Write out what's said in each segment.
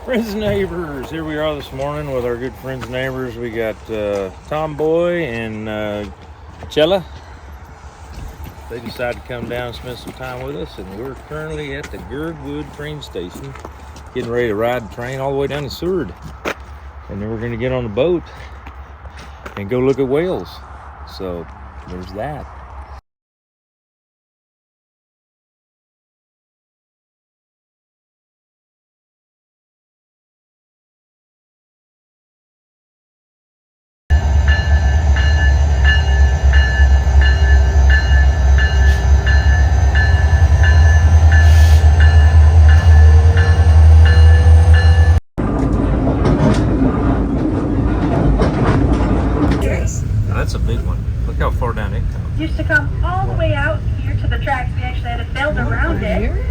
Friends and neighbors, here we are this morning with our good friends and neighbors. We got Tomboy and Chella. They decided to come down and spend some time with us, and we're currently at the Girdwood train station, getting ready to ride the train all the way down to Seward. And then we're going to get on the boat and go look at whales. So there's that. That's a big one. Look how far down it comes. Used to come all the way out here to the tracks. We actually had to sail around it.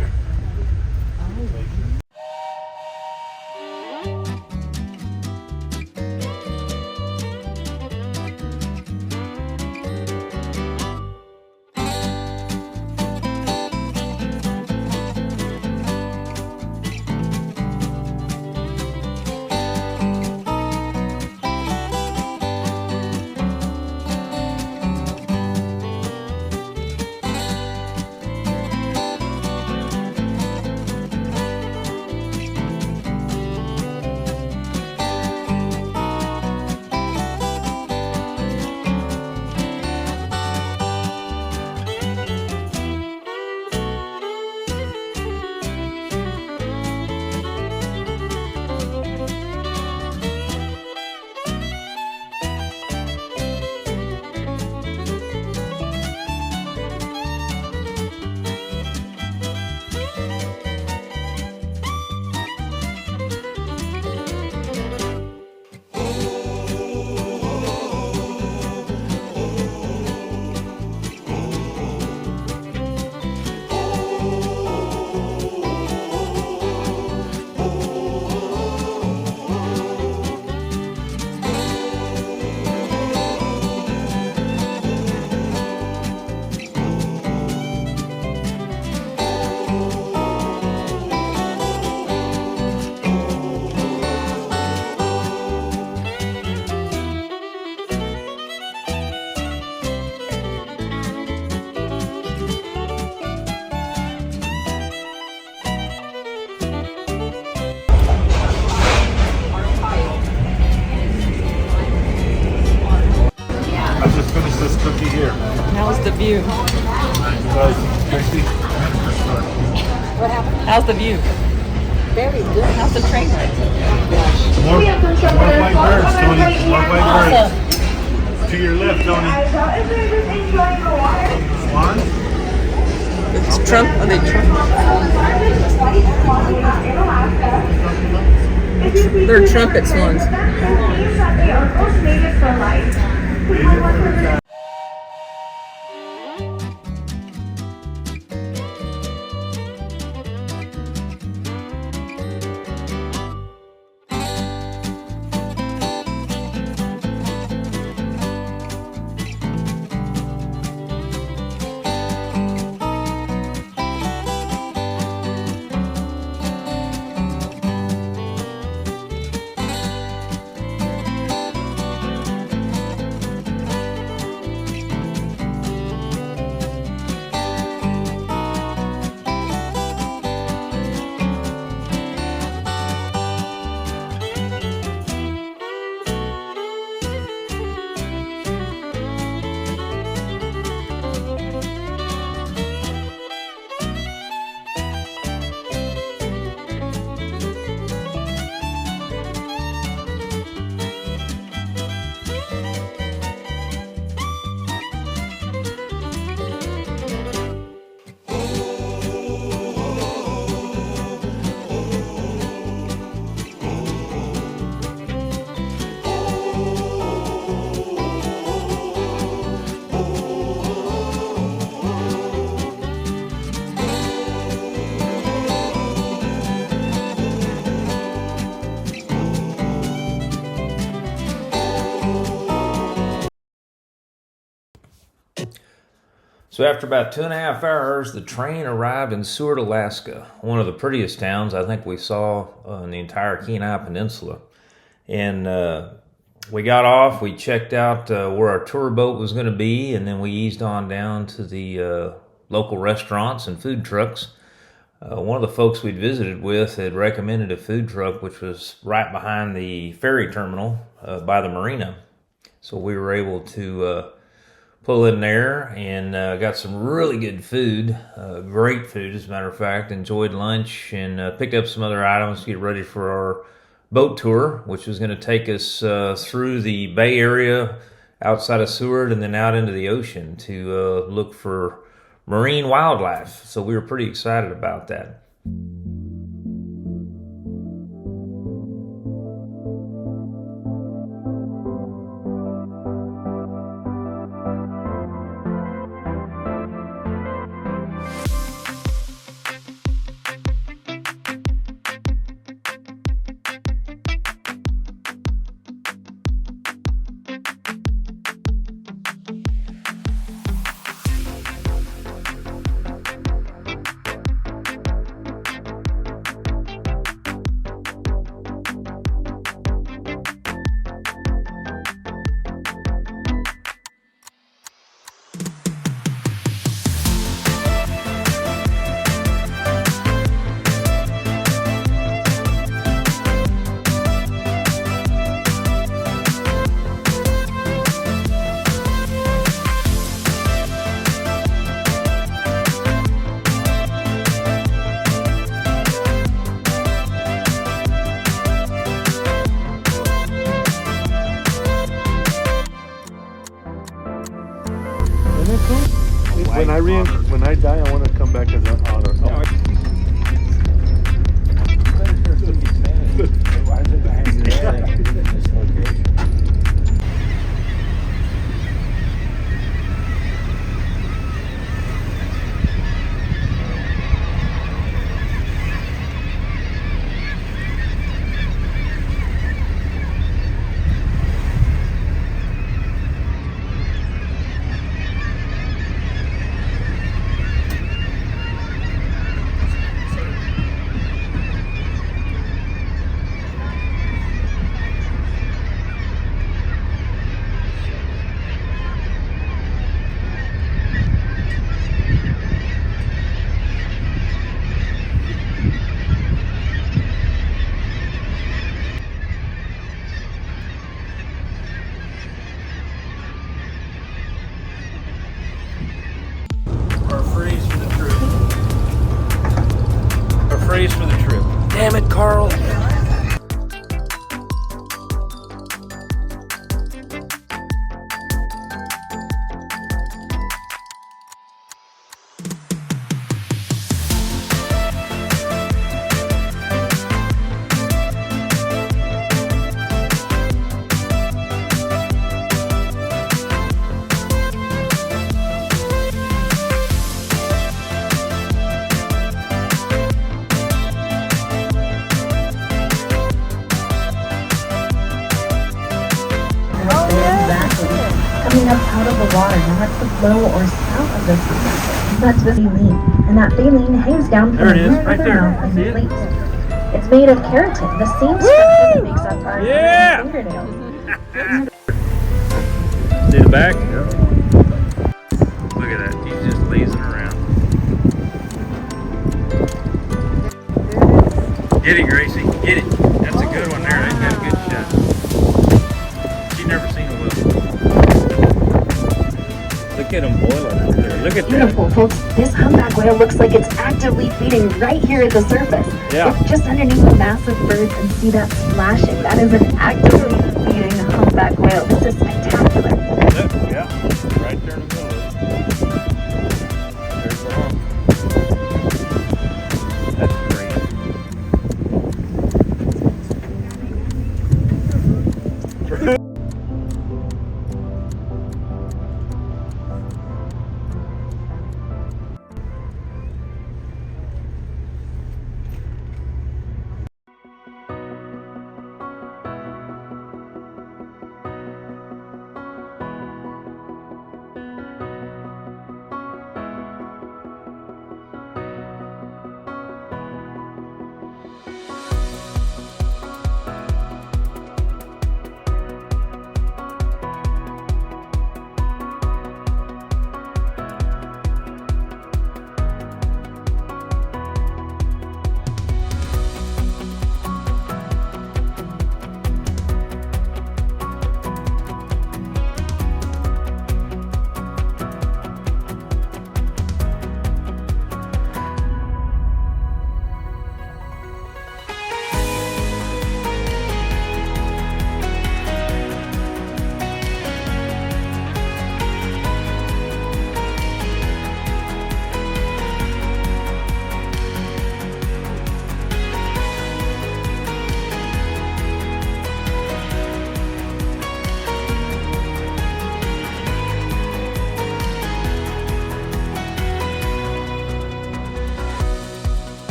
I just finished this cookie here. How's the view? How's the view? Very good. How's the train ride? More white birds, Tony. More white birds. To your left, Tony. Swans? It's Trump. Are they Trump? They're trumpet swans. So after about 2.5 hours, the train arrived in Seward, Alaska, one of the prettiest towns I think we saw in the entire Kenai Peninsula. And we got off, we checked out where our tour boat was going to be, and then we eased on down to the local restaurants and food trucks. One of the folks we'd visited with had recommended a food truck which was right behind the ferry terminal by the marina. So we were able to pull in there and got some really good food, great food as a matter of fact. Enjoyed lunch and picked up some other items to get ready for our boat tour, which was going to take us through the Bay Area outside of Seward and then out into the ocean to look for marine wildlife. So we were pretty excited about that. When I die, I want to come back as an otter. Oh. For the trip. Damn it, Carl. Coming up out of the water, not the flow or spout of this river. That's the baleen, and that baleen hangs down from the roof of the mouth and released. It's made of keratin, the same structure that makes up our fingernails. See the back? Yep. Look at that, he's just lazing around. Get it, Gracie, get it. That's a good one there, that's got a good shot. She's never seen a whale. Look at them boiling out there. Look at Beautiful, that. folks. This humpback whale looks like it's actively feeding right here at the surface. Yeah. Look just underneath the massive birds and see that splashing. That is an actively feeding humpback whale. This is spectacular. Yeah, right there in the middle of it. There's the hump. That's great.